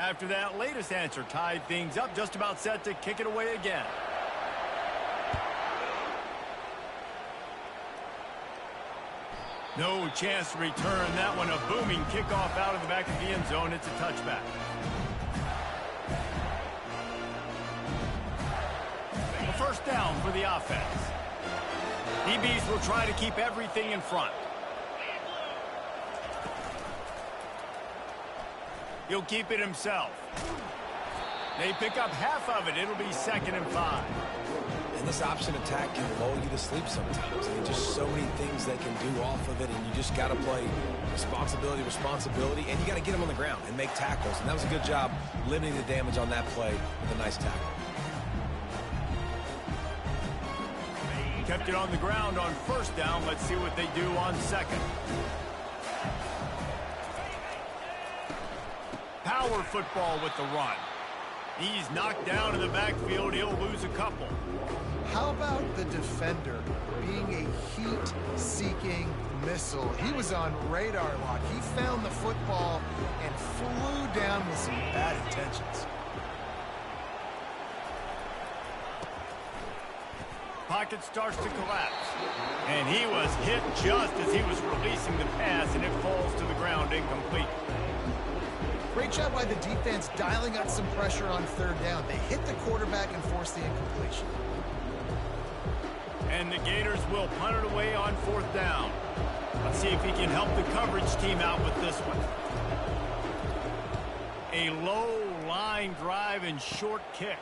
After that latest answer tied things up, just about set to kick it away again. No chance to return that one. A booming kickoff out of the back of the end zone. It's a touchback. A first down for the offense. DBs will try to keep everything in front. He'll keep it himself. They pick up half of it. It'll be 2nd and 5. And this option attack can lull you to sleep sometimes. I mean, just so many things they can do off of it, and you just got to play responsibility, and you got to get them on the ground and make tackles. And that was a good job limiting the damage on that play with a nice tackle. Kept it on the ground on first down. Let's see what they do on 2nd. Power football with the run. He's knocked down in the backfield. He'll lose a couple. How about the defender being a heat-seeking missile? He was on radar lock. He found the football and flew down with some bad intentions. Pocket starts to collapse. And he was hit just as he was releasing the pass, and it falls to the ground incomplete. Great job by the defense dialing up some pressure on 3rd down. They hit the quarterback and forced the incompletion. And the Gators will punt it away on 4th down. Let's see if he can help the coverage team out with this one. A low line drive and short kick.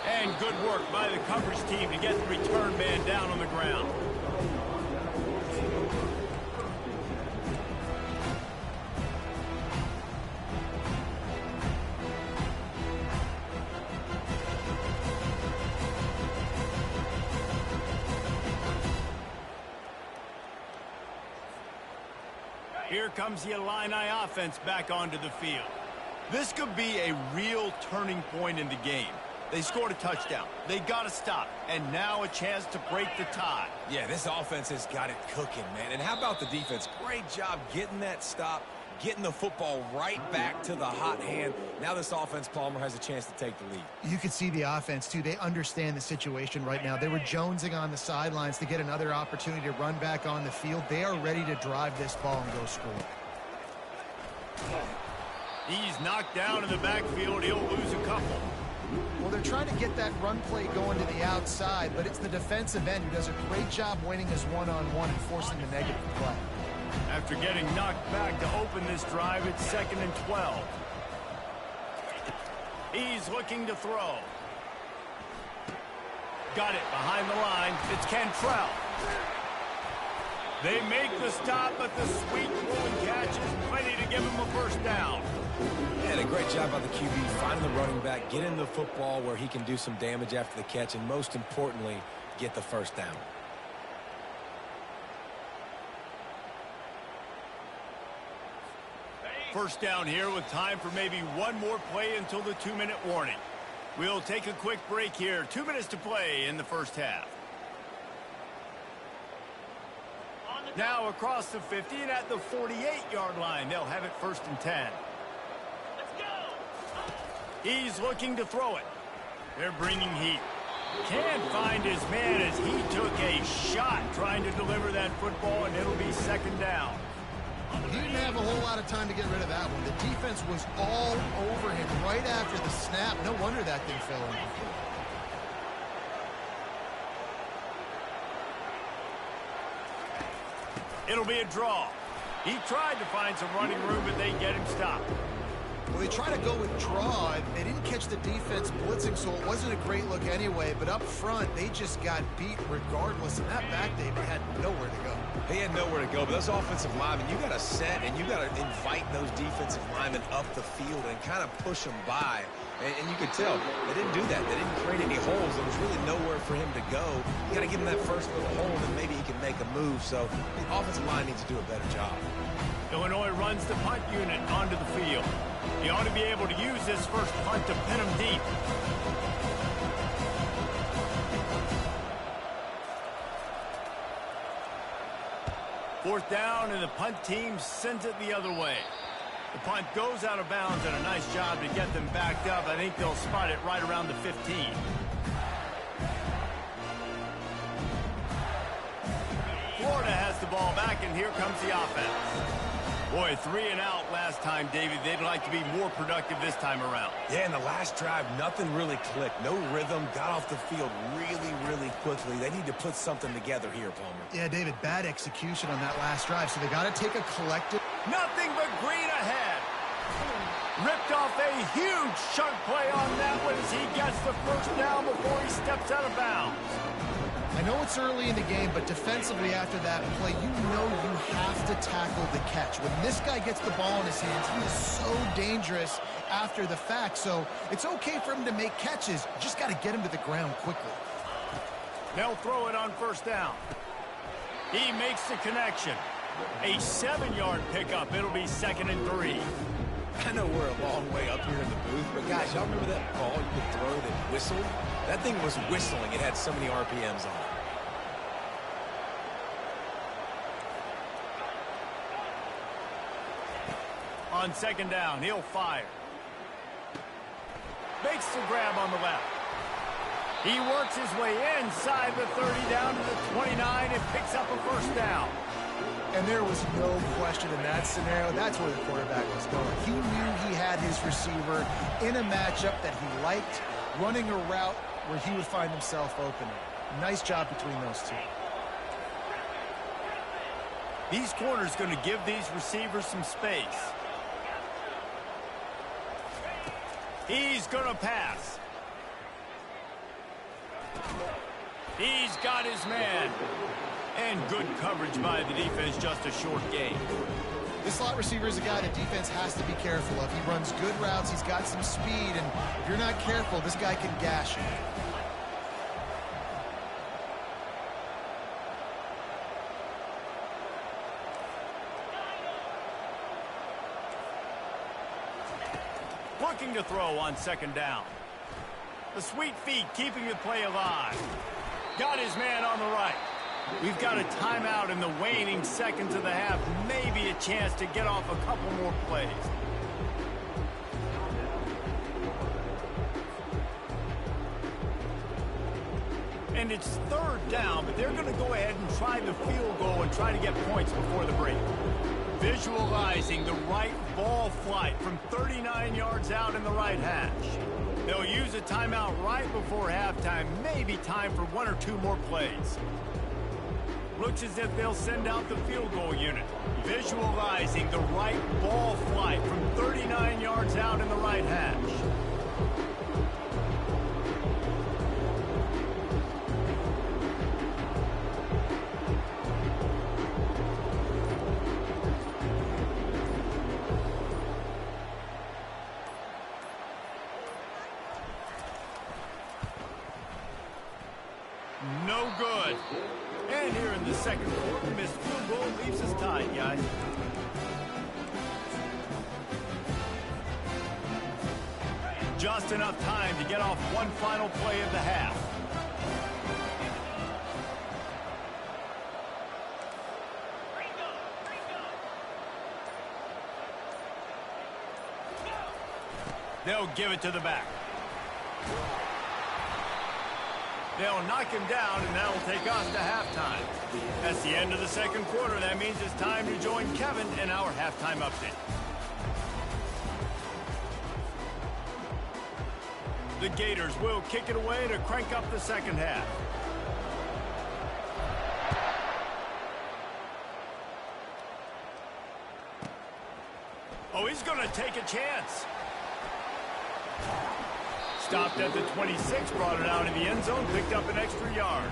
And good work by the coverage team to get the return man down on the ground. Here comes the Illini offense back onto the field. This could be a real turning point in the game. They scored a touchdown. They got to stop. And now a chance to break the tie. Yeah, this offense has got it cooking, man. And how about the defense? Great job getting that stop, getting the football right back to the hot hand. Now this offense, Palmer, has a chance to take the lead. You can see the offense, too. They understand the situation right now. They were jonesing on the sidelines to get another opportunity to run back on the field. They are ready to drive this ball and go score. He's knocked down in the backfield. He'll lose a couple. Well, they're trying to get that run play going to the outside, but it's the defensive end who does a great job winning his one-on-one and forcing the negative play. After getting knocked back to open this drive, it's 2nd and 12. He's looking to throw. Got it behind the line. It's Cantrell. They make the stop, but the sweet throwing catch is plenty to give him a first down. And a great job by the QB, finding the running back, getting the football where he can do some damage after the catch, and most importantly, get the first down. First down here with time for maybe one more play until the 2-minute warning. We'll take a quick break here. 2 minutes to play in the first half. Now across the 50 and at the 48-yard line. They'll have it 1st and 10. He's looking to throw it. They're bringing heat. Can't find his man as he took a shot trying to deliver that football, and it'll be 2nd down. He didn't have a whole lot of time to get rid of that one. The defense was all over him right after the snap. No wonder that thing fell in. It'll be a draw. He tried to find some running room, but they get him stopped. Well, they try to go with draw. They didn't catch the defense blitzing, so it wasn't a great look anyway. But up front, they just got beat regardless. And that back, David, had nowhere to go. He had nowhere to go, but those offensive linemen, you got to set and you got to invite those defensive linemen up the field and kind of push them by. And you could tell they didn't do that. They didn't create any holes. There was really nowhere for him to go. You got to give him that first little hole, and then maybe he can make a move. So the offensive line needs to do a better job. Illinois runs the punt unit onto the field. He ought to be able to use this first punt to pin him deep. Fourth down, and the punt team sends it the other way. The punt goes out of bounds, and a nice job to get them backed up. I think they'll spot it right around the 15. Florida has the ball back, and here comes the offense. Boy, 3 and out last time, David. They'd like to be more productive this time around. Yeah, in the last drive, nothing really clicked. No rhythm, got off the field really quickly. They need to put something together here, Palmer. Yeah, David, bad execution on that last drive, so they got to take a collective. Nothing but green ahead. Ripped off a huge chunk play on that one as he gets the first down before he steps out of bounds. I know it's early in the game, but defensively after that play, you know you have to tackle the catch. When this guy gets the ball in his hands, he is so dangerous after the fact. So it's okay for him to make catches. You just got to get him to the ground quickly. They'll throw it on first down. He makes the connection. A 7-yard pickup. It'll be 2nd and 3. I know we're a long way up here in the booth, but guys, y'all remember that ball you could throw that whistled? That thing was whistling. It had so many RPMs on it. On 2nd down, he'll fire. Makes the grab on the left. He works his way inside the 30 down to the 29 and picks up a first down. And there was no question in that scenario. That's where the quarterback was going. He knew he had his receiver in a matchup that he liked, running a route where he would find himself open. Nice job between those two. These corners going to give these receivers some space. He's going to pass. He's got his man. And good coverage by the defense, just a short gain. This slot receiver is a guy the defense has to be careful of. He runs good routes, he's got some speed, and if you're not careful, this guy can gash you. Looking to throw on 2nd down. The sweet feet keeping the play alive. Got his man on the right. We've got a timeout in the waning seconds of the half. Maybe a chance to get off a couple more plays. And it's 3rd down, but they're going to go ahead and try the field goal and try to get points before the break. Visualizing the right ball flight from 39 yards out in the right hash. They'll use a timeout right before halftime. Maybe time for 1 or 2 more plays. Looks as if they'll send out the field goal unit. Visualizing the right ball flight from 39 yards out in the right hash. No good. And here in the 2nd quarter, missed field goal leaves us tied, guys. Just enough time to get off one final play of the half. They'll give it to the back. They'll knock him down, and that'll take us to halftime. That's the end of the 2nd quarter. That means it's time to join Kevin in our halftime update. The Gators will kick it away to crank up the 2nd half. Oh, he's going to take a chance. Stopped at the 26, brought it out in the end zone, picked up an extra yard.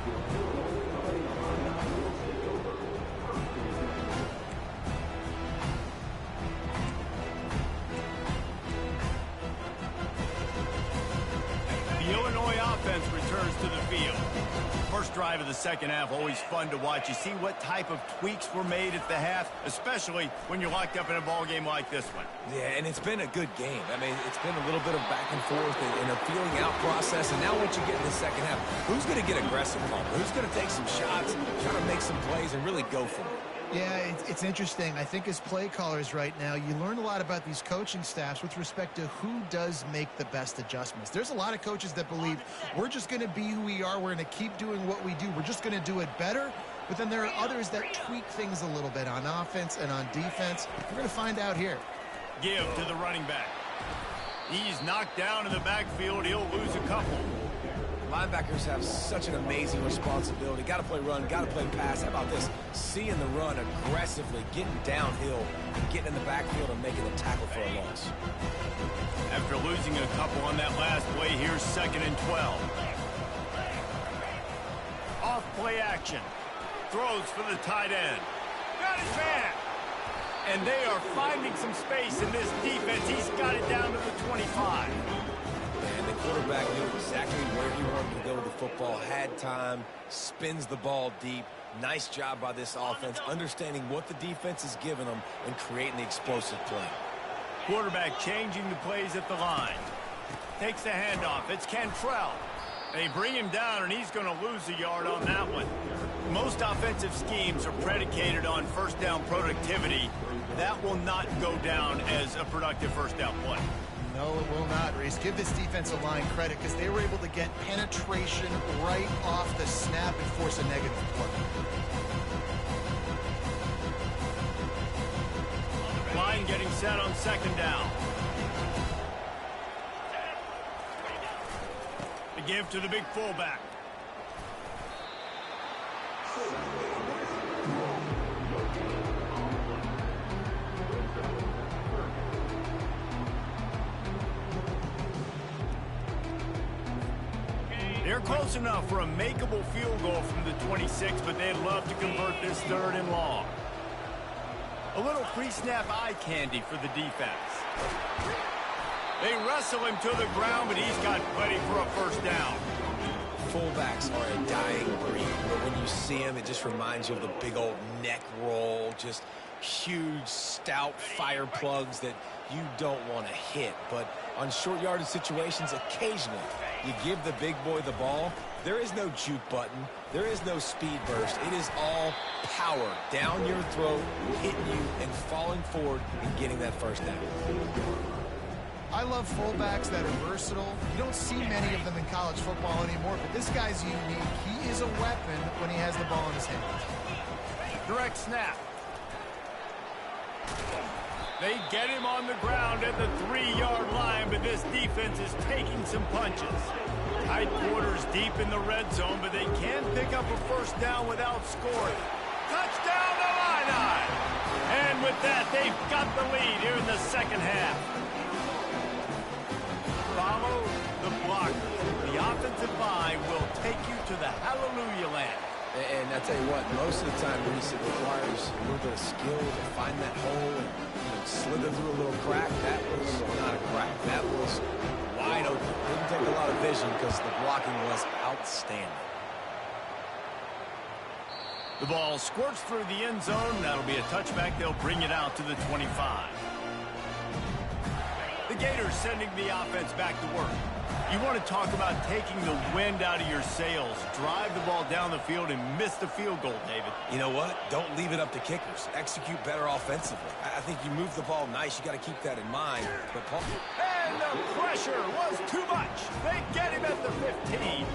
The Illinois offense returns to the field. First drive of the 2nd half, always fun to watch. You see what type of tweaks were made at the half, especially when you're locked up in a ball game like this one. Yeah, and it's been a good game. I mean, it's been a little bit of back and forth and a feeling out process. And now once you get in the 2nd half, who's going to get aggressive, Palmer? Who's going to take some shots, try to make some plays, and really go for it? Yeah, it's interesting. I think as play callers right now, you learn a lot about these coaching staffs with respect to who does make the best adjustments. There's a lot of coaches that believe we're just going to be who we are. We're going to keep doing what we do. We're just going to do it better. But then there are others that tweak things a little bit on offense and on defense. We're going to find out here. Give to the running back. He's knocked down in the backfield. He'll lose a couple. Linebackers have such an amazing responsibility. Got to play run, got to play pass. How about this? Seeing the run aggressively, getting downhill, getting in the backfield and making a tackle for a loss. After losing a couple on that last play, here's 2nd and 12. Off play action. Throws for the tight end. Got his man. And they are finding some space in this defense. He's got it down to the 25. And the quarterback knew exactly where he wanted to go with the football, had time, spins the ball deep. Nice job by this offense, understanding what the defense is giving them and creating the explosive play. Quarterback changing the plays at the line. Takes the handoff. It's Cantrell. They bring him down, and he's going to lose a yard on that one. Most offensive schemes are predicated on first down productivity. That will not go down as a productive first down play. No, it will not, Reese. Give this defensive line credit because they were able to get penetration right off the snap and force a negative play. Line getting set on 2nd down. The give to the big fullback. They're close enough for a makeable field goal from the 26, but they'd love to convert this 3rd and long. A little pre-snap eye candy for the defense. They wrestle him to the ground, but he's got plenty for a first down. Fullbacks are a dying breed, but when you see him, it just reminds you of the big old neck roll, just huge, stout fire plugs that you don't want to hit. But on short yardage situations, occasionally, you give the big boy the ball. There is no juke button. There is no speed burst. It is all power down your throat, hitting you and falling forward and getting that first down. I love fullbacks that are versatile. You don't see many of them in college football anymore, but this guy's unique. He is a weapon when he has the ball in his hands. Direct snap. They get him on the ground at the 3-yard line, but this defense is taking some punches. Tight quarters deep in the red zone, but they can pick up a first down without scoring. Touchdown Illini! And with that, they've got the lead here in the 2nd half. Follow the blocker. The offensive line will take you to the hallelujah land. And I tell you what, most of the time, Reese, it requires a little bit of skill to find that hole and slither through a little crack. That was not a crack. That was wide open. Didn't take a lot of vision because the blocking was outstanding. The ball squirts through the end zone. That'll be a touchback. They'll bring it out to the 25. The Gators sending the offense back to work. You want to talk about taking the wind out of your sails. Drive the ball down the field and miss the field goal, David. You know what? Don't leave it up to kickers. Execute better offensively. I think you move the ball nice. You got to keep that in mind. But Paul... And the pressure was too much. They get him at the 15.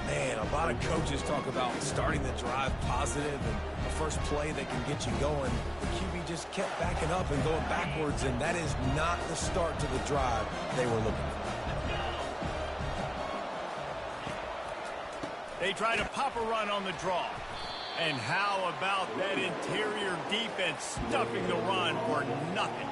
Man, a lot of coaches talk about starting the drive positive and a first play that can get you going. The QB just kept backing up and going backwards, and that is not the start to the drive they were looking for. They try to pop a run on the draw. And how about that interior defense stuffing the run for nothing?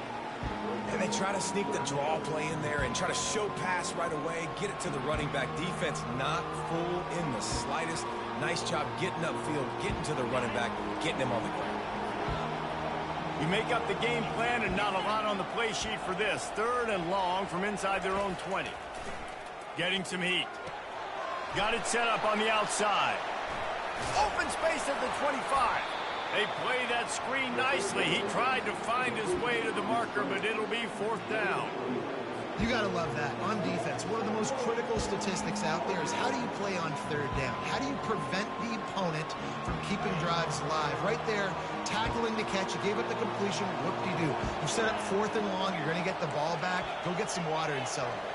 And they try to sneak the draw play in there and try to show pass right away, get it to the running back. Defense not full in the slightest. Nice job getting upfield, getting to the running back, getting him on the ground. You make up the game plan and not a lot on the play sheet for this. 3rd and long from inside their own 20. Getting some heat. Got it set up on the outside. Open space at the 25. They play that screen nicely. He tried to find his way to the marker, but it'll be 4th down. You got to love that. On defense, one of the most critical statistics out there is how do you play on third down? How do you prevent the opponent from keeping drives alive? Right there, tackling the catch. You gave up the completion. Whoop-de-doo. You set up 4th and long. You're going to get the ball back. Go get some water and celebrate.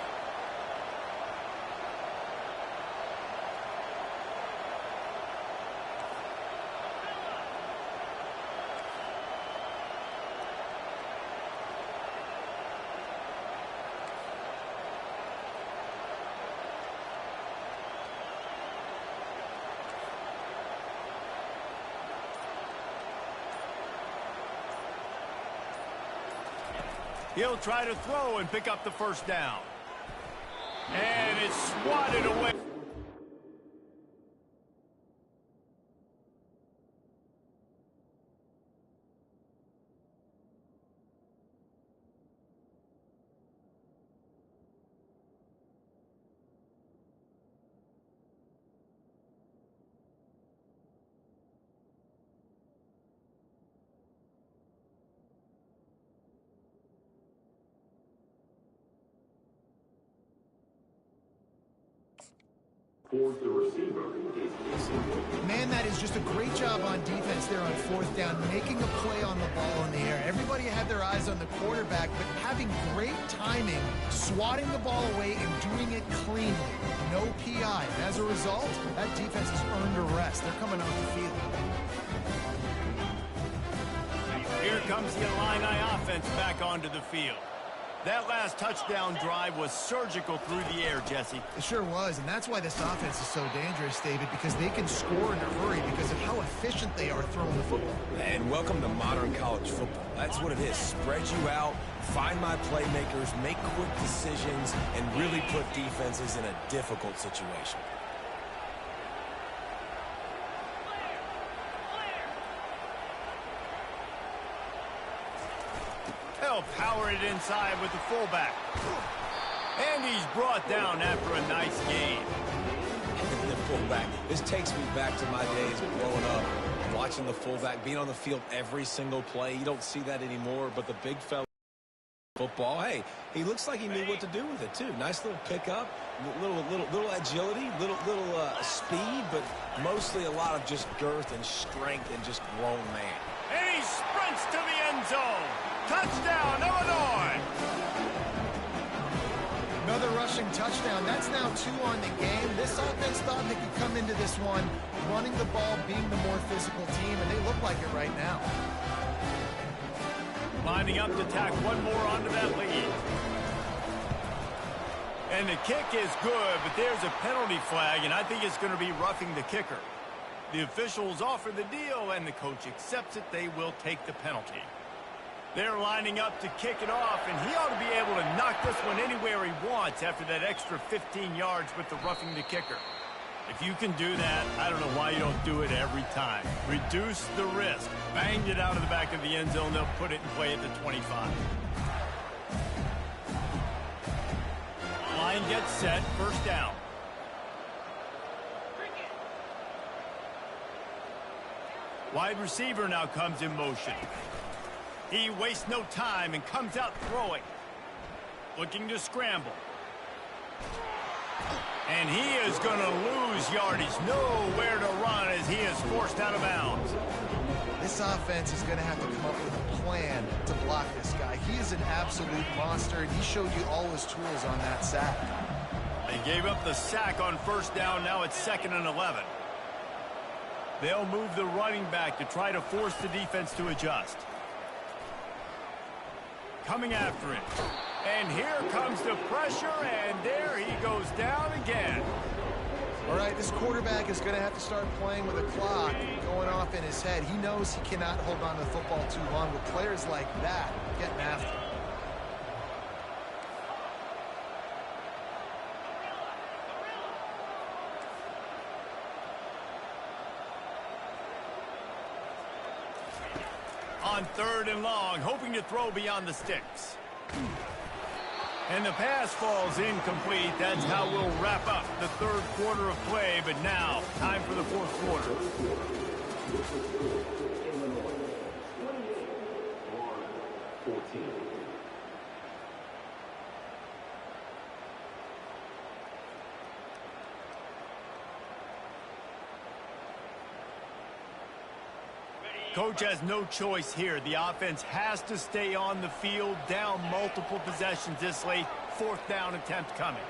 He'll try to throw and pick up the first down. And it's swatted away. The receiver is Man, that is just a great job on defense there on 4th down, making a play on the ball in the air. Everybody had their eyes on the quarterback, but having great timing, swatting the ball away and doing it cleanly. No PI. And as a result, that defense has earned a rest. They're coming off the field. Here comes the Illini offense back onto the field. That last touchdown drive was surgical through the air, Jesse. It sure was, and that's why this offense is so dangerous, David, because they can score in a hurry because of how efficient they are throwing the football. And welcome to modern college football. That's what it is. Spread you out, find my playmakers, make quick decisions, and really put defenses in a difficult situation. They'll power it inside with the fullback. And he's brought down after a nice gain. The fullback. This takes me back to my days growing up, watching the fullback being on the field every single play. You don't see that anymore, but the big fella football, hey, he looks like he knew what to do with it too. Nice little pickup, little agility, little speed, but mostly a lot of just girth and strength and just grown man. And he sprints to the end zone. Touchdown, Illinois! Another rushing touchdown. That's now 2 on the game. This offense thought they could come into this one running the ball, being the more physical team, and they look like it right now. Lining up to tack one more onto that lead. And the kick is good, but there's a penalty flag, and I think it's going to be roughing the kicker. The officials offer the deal, and the coach accepts it. They will take the penalty. They're lining up to kick it off, and he ought to be able to knock this one anywhere he wants after that extra 15 yards with the roughing the kicker. If you can do that, I don't know why you don't do it every time. Reduce the risk. Banged it out of the back of the end zone. They'll put it in play at the 25. Line gets set. First down. Wide receiver now comes in motion. He wastes no time and comes out throwing. Looking to scramble. And he is going to lose yardage. Nowhere to run as he is forced out of bounds. This offense is going to have to come up with a plan to block this guy. He is an absolute monster, and he showed you all his tools on that sack. They gave up the sack on first down. Now it's 2nd and 11. They'll move the running back to try to force the defense to adjust. Coming after him. And here comes the pressure, and there he goes down again. All right, this quarterback is going to have to start playing with a clock going off in his head. He knows he cannot hold on to the football too long with players like that getting after him. On 3rd and long, hoping to throw beyond the sticks. And the pass falls incomplete. That's how we'll wrap up the 3rd quarter of play. But now, time for the 4th quarter. Coach has no choice here. The offense has to stay on the field, down multiple possessions this late. 4th down attempt coming.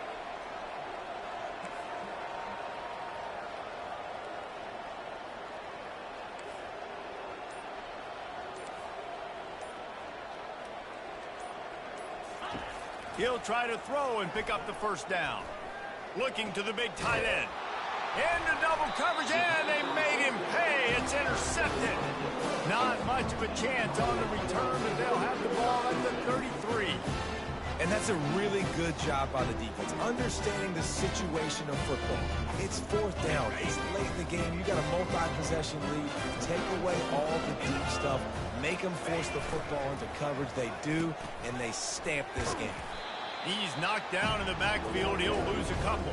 He'll try to throw and pick up the 1st down. Looking to the big tight end. Into double coverage, and they made him pay. It's intercepted. Not much of a chance on the return, but they'll have the ball at the 33. And that's a really good job by the defense, understanding the situation of football. It's 4th down. It's late in the game. You got a multi-possession lead. Take away all the deep stuff. Make them force the football into coverage. They do, and they stamp this game. He's knocked down in the backfield. He'll lose a couple.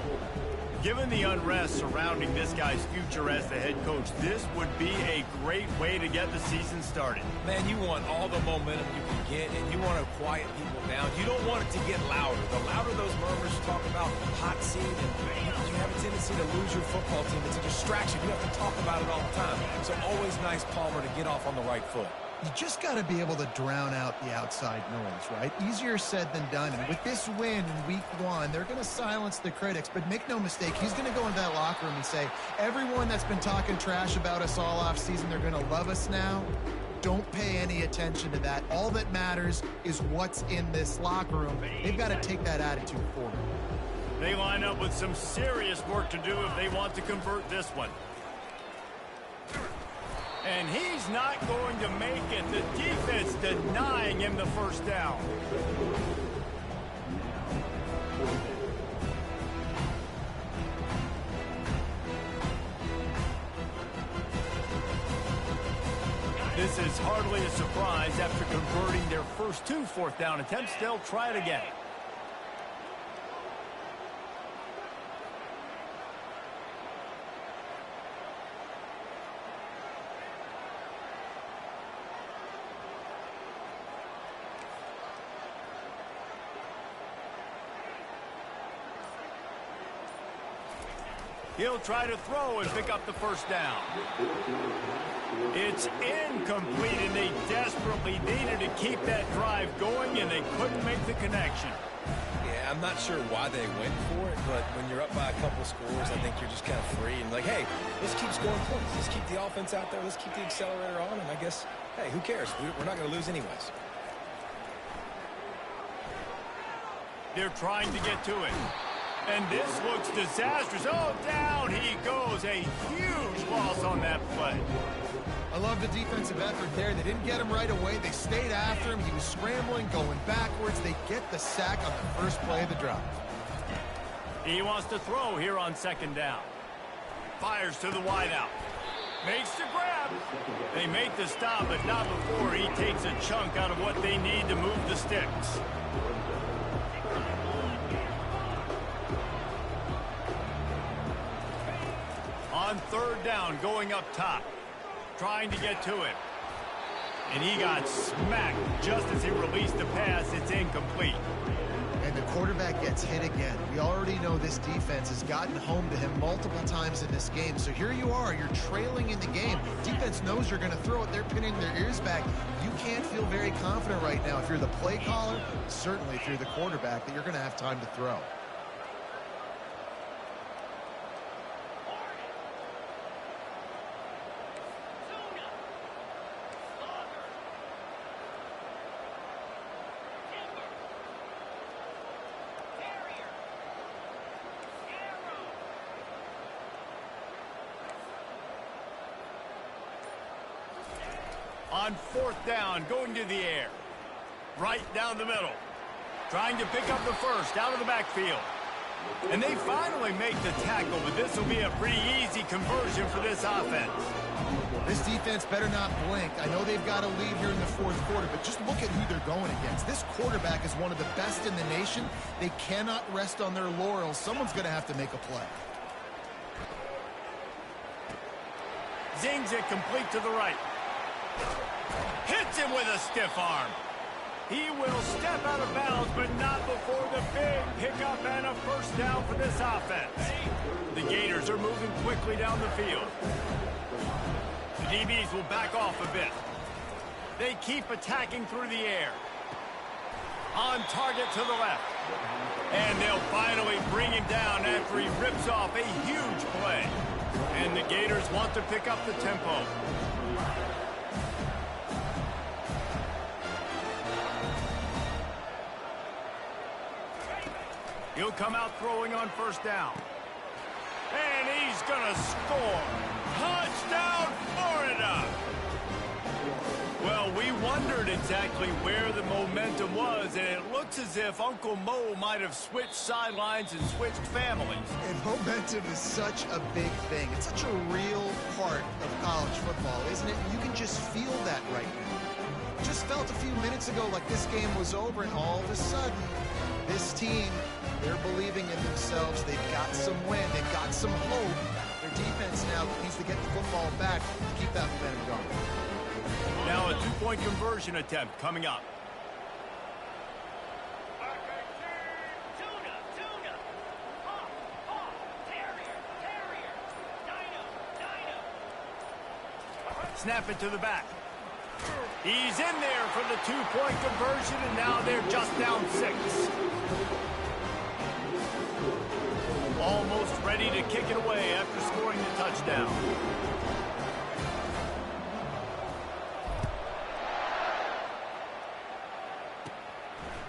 Given the unrest surrounding this guy's future as the head coach, this would be a great way to get the season started. Man, you want all the momentum you can get, and you want to quiet people down. You don't want it to get louder. The louder those murmurs talk about hot seat, and you have a tendency to lose your football team. It's a distraction. You have to talk about it all the time. So always nice, Palmer, to get off on the right foot. You just got to be able to drown out the outside noise, right? Easier said than done. And with this win in week 1, they're going to silence the critics. But make no mistake, he's going to go into that locker room and say, everyone that's been talking trash about us all offseason, they're going to love us now. Don't pay any attention to that. All that matters is what's in this locker room. They've got to take that attitude forward. They line up with some serious work to do if they want to convert this one. And he's not going to make it. The defense denying him the 1st down. This is hardly a surprise after converting their first 2 4th down attempts. They'll try it again. He'll try to throw and pick up the 1st down. It's incomplete, and they desperately needed to keep that drive going, and they couldn't make the connection. Yeah, I'm not sure why they went for it, but when you're up by a couple scores, I think you're just kind of free and like, hey, let's keep scoring points. Let's keep the offense out there. Let's keep the accelerator on, and I guess, hey, who cares? We're not going to lose anyways. They're trying to get to it. And this looks disastrous. Oh, down he goes. A huge loss on that play. I love the defensive effort there. They didn't get him right away. They stayed after him. He was scrambling, going backwards. They get the sack on the first play of the drive. He wants to throw here on 2nd down. Fires to the wideout. Makes the grab. They make the stop, but not before he takes a chunk out of what they need to move the sticks. On 3rd down, going up top. Trying to get to it. And he got smacked just as he released the pass. It's incomplete. And the quarterback gets hit again. We already know this defense has gotten home to him multiple times in this game. So here you are. You're trailing in the game. Defense knows you're going to throw it. They're pinning their ears back. You can't feel very confident right now. If you're the play caller, certainly if you're the quarterback, that you're going to have time to throw. On 4th down, going to the air. Right down the middle. Trying to pick up the 1st out of the backfield. And they finally make the tackle, but this will be a pretty easy conversion for this offense. This defense better not blink. I know they've got a lead here in the 4th quarter, but just look at who they're going against. This quarterback is one of the best in the nation. They cannot rest on their laurels. Someone's going to have to make a play. Zings it complete to the right. Hits him with a stiff arm. He will step out of bounds, but not before the big pickup and a 1st down for this offense. The Gators are moving quickly down the field. DBs will back off a bit. They keep attacking through the air. On target to the left. And they'll finally bring him down after he rips off a huge play. And the Gators want to pick up the tempo. He'll come out throwing on first down. And he's going to score. Touchdown, Florida! Well, we wondered exactly where the momentum was, and it looks as if Uncle Mo might have switched sidelines and switched families. And momentum is such a big thing. It's such a real part of college football, isn't it? You can just feel that right now. Just felt a few minutes ago like this game was over, and all of a sudden, this team, they're believing in themselves. They've got some wind. They've got some hope. Their defense now needs to get the football back to keep that momentum going. Now a two-point conversion attempt coming up. Snap it to the back. He's in there for the two-point conversion, and now they're just down 6. Almost ready to kick it away after scoring the touchdown.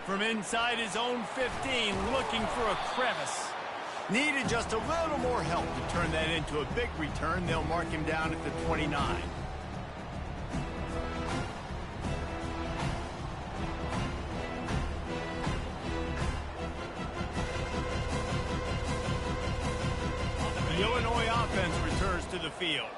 From inside his own 15, looking for a crevice. Needed just a little more help to turn that into a big return. They'll mark him down at the 29. The Illinois offense returns to the field.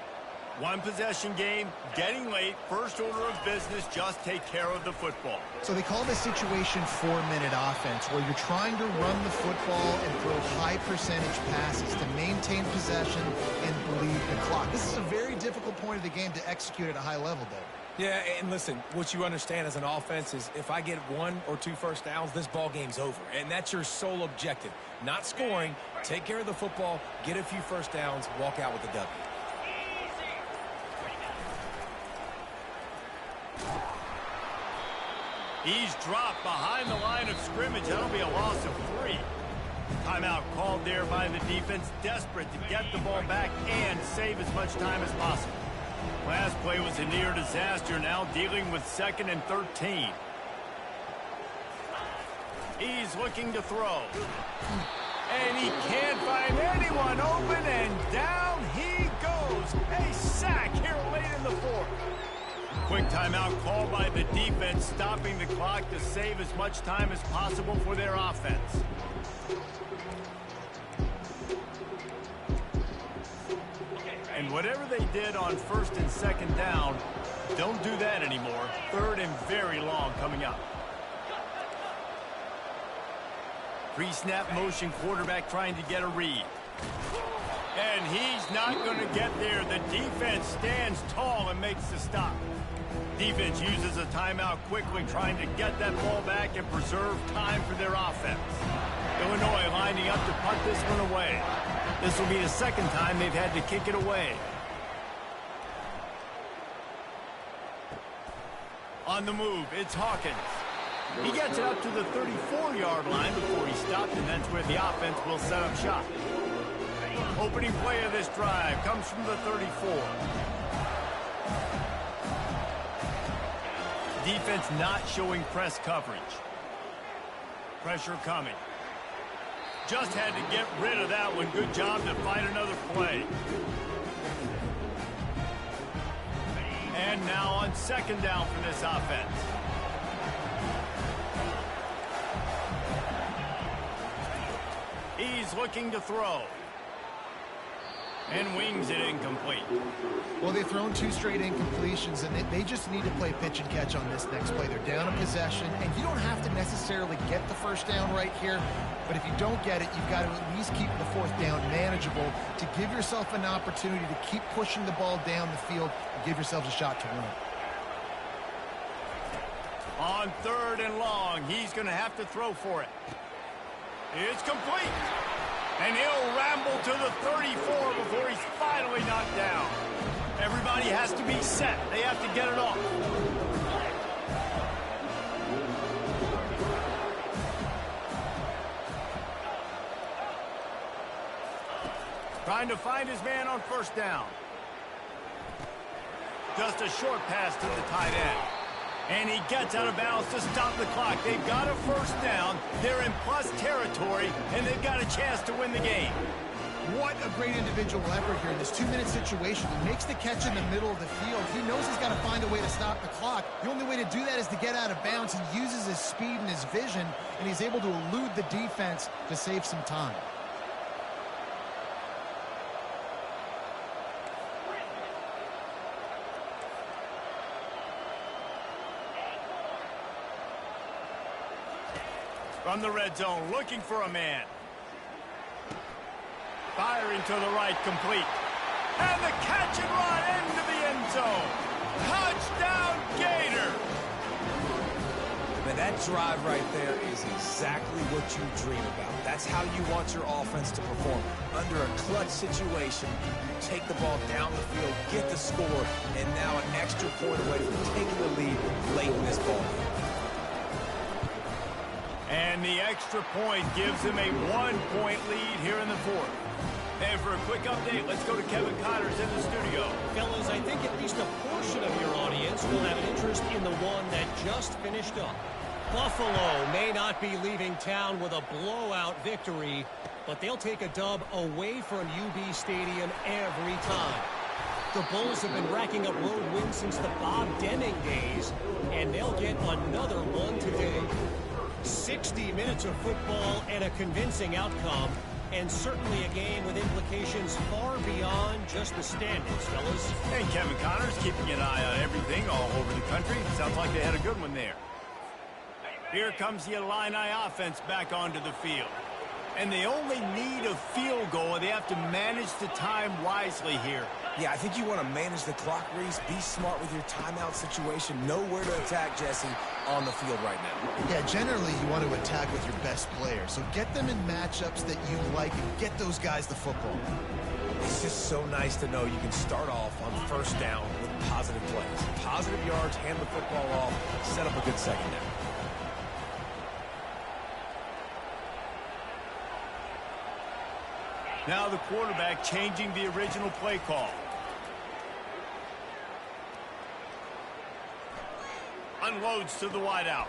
One possession game, getting late, first order of business, just take care of the football. So they call this situation 4-minute offense, where you're trying to run the football and throw high percentage passes to maintain possession and bleed the clock. This is a very difficult point of the game to execute at a high level, Dave. Yeah, and listen, what you understand as an offense is if I get 1 or 2 first downs, this ball game's over. And that's your sole objective. Not scoring, take care of the football, get a few first downs, walk out with a W. He's dropped behind the line of scrimmage. That'll be a loss of 3. Timeout called there by the defense, desperate to get the ball back and save as much time as possible. Last play was a near disaster, now dealing with 2nd and 13. He's looking to throw. And he can't find anyone open, and down he goes. A sack here late in the 4th. Quick timeout called by the defense, stopping the clock to save as much time as possible for their offense. And whatever they did on 1st and 2nd down, don't do that anymore. 3rd and very long coming up. Pre-snap motion, quarterback trying to get a read. And he's not going to get there. The defense stands tall and makes the stop. Defense uses a timeout quickly, trying to get that ball back and preserve time for their offense. Illinois lining up to punt this one away. This will be the 2nd time they've had to kick it away. On the move, it's Hawkins. He gets it up to the 34-yard line before he stopped, and that's where the offense will set up shop. Opening play of this drive comes from the 34. Defense not showing press coverage. Pressure coming. Just had to get rid of that one. Good job to find another play. And now on 2nd down for this offense. He's looking to throw. And wings it incomplete. Well, they've thrown 2 straight incompletions, and they just need to play pitch and catch on this next play. They're down a possession, and you don't have to necessarily get the first down right here, but if you don't get it, you've got to at least keep the 4th down manageable to give yourself an opportunity to keep pushing the ball down the field and give yourselves a shot to win. On 3rd and long, he's going to have to throw for it. It's complete. And he'll ramble to the 34 before he's finally knocked down. Everybody has to be set. They have to get it off. Trying to find his man on first down. Just a short pass to the tight end. And he gets out of bounds to stop the clock. They've got a first down. They're in plus territory, and they've got a chance to win the game. What a great individual effort here in this 2-minute situation. He makes the catch in the middle of the field. He knows he's got to find a way to stop the clock. The only way to do that is to get out of bounds. He uses his speed and his vision, and he's able to elude the defense to save some time. From the red zone, looking for a man. Firing to the right, complete. And the catch and run into the end zone. Touchdown, Gator! Man, that drive right there is exactly what you dream about. That's how you want your offense to perform. Under a clutch situation, you take the ball down the field, get the score, and now an extra point away from taking the lead late in this ball game. And the extra point gives them a 1-point lead here in the fourth. And for a quick update, let's go to Kevin Connors in the studio. Fellas, I think at least a portion of your audience will have an interest in the one that just finished up. Buffalo may not be leaving town with a blowout victory, but they'll take a dub away from UB Stadium every time. The Bulls have been racking up road wins since the Bob Deming days, and they'll get another one today. 60 minutes of football and a convincing outcome, and certainly a game with implications far beyond just the standings, fellas. And Kevin Connors keeping an eye on everything all over the country. Sounds like they had a good one there. Here comes the Illini offense back onto the field. And they only need a field goal, and they have to manage the time wisely here. Yeah, I think you want to manage the clock, Reese. Be smart with your timeout situation. Know where to attack, Jesse, on the field right now. Yeah, generally you want to attack with your best player. So get them in matchups that you like and get those guys the football. It's just so nice to know you can start off on first down with positive plays. Positive yards, hand the football off, set up a good second down. Now the quarterback changing the original play call. Unloads to the wideout.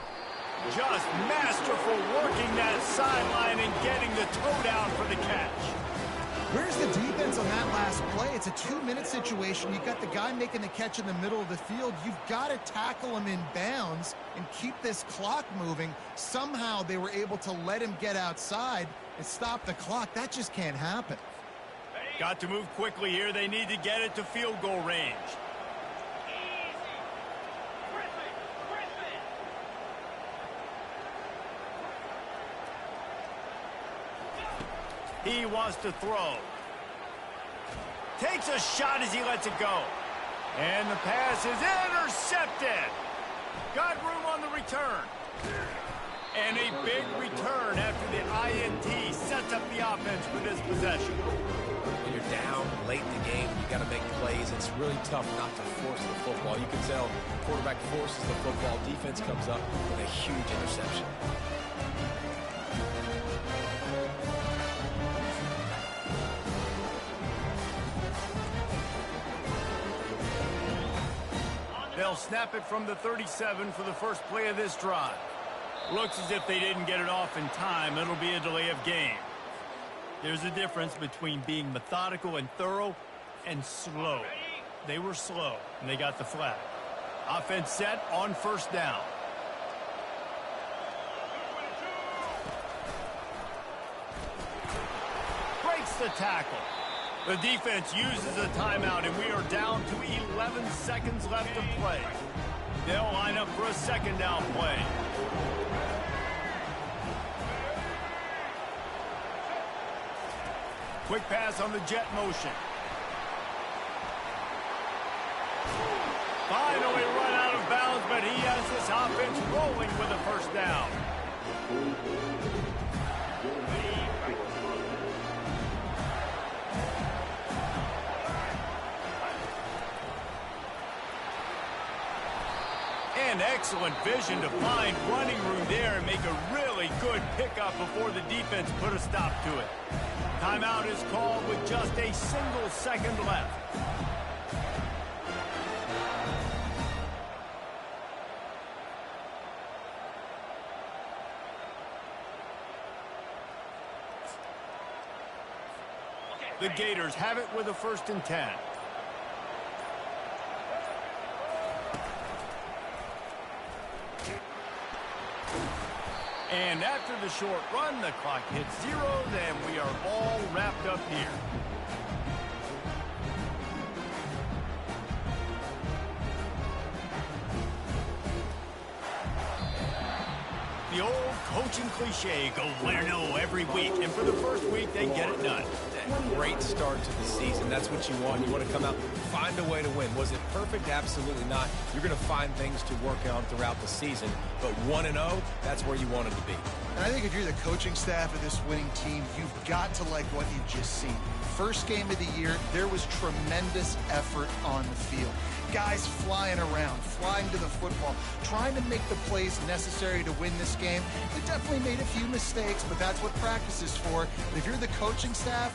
Just masterful working that sideline and getting the toe down for the catch. Where's the defense on that last play? It's a 2-minute situation. You've got the guy making the catch in the middle of the field. You've got to tackle him in bounds and keep this clock moving. Somehow they were able to let him get outside and stop the clock. That just can't happen. Got to move quickly here. They need to get it to field goal range. He wants to throw. Takes a shot as he lets it go. And the pass is intercepted. Got room on the return. And a big return after the INT sets up the offense for this possession. When you're down late in the game, you got to make plays. It's really tough not to force the football. You can tell quarterback forces the football. Defense comes up with a huge interception. They'll snap it from the 37 for the first play of this drive. Looks as if they didn't get it off in time. It'll be a delay of game. There's a difference between being methodical and thorough and slow. They were slow, and they got the flag. Offense set on first down. Breaks the tackle. The defense uses a timeout, and we are down to 11 seconds left to play. They'll line up for a second down play. Quick pass on the jet motion. Finally run out of bounds, but he has this offense rolling with a first down. Excellent vision to find running room there and make a really good pickup before the defense put a stop to it. Timeout is called with just a single second left. The Gators have it with a 1st and 10. And after the short run, the clock hits 0, and we are all wrapped up here. The old coaching cliche, go win-0 every week, and for the first week, they get it done. Great start to the season. That's what you want. You want to come out, find a way to win. Was it perfect? Absolutely not. You're going to find things to work on throughout the season, but 1-0, that's where you want it to be. And I think if you're the coaching staff of this winning team, you've got to like what you've just seen. First game of the year, there was tremendous effort on the field. Guys flying around, flying to the football, trying to make the plays necessary to win this game. They definitely made a few mistakes, but that's what practice is for. But if you're the coaching staff,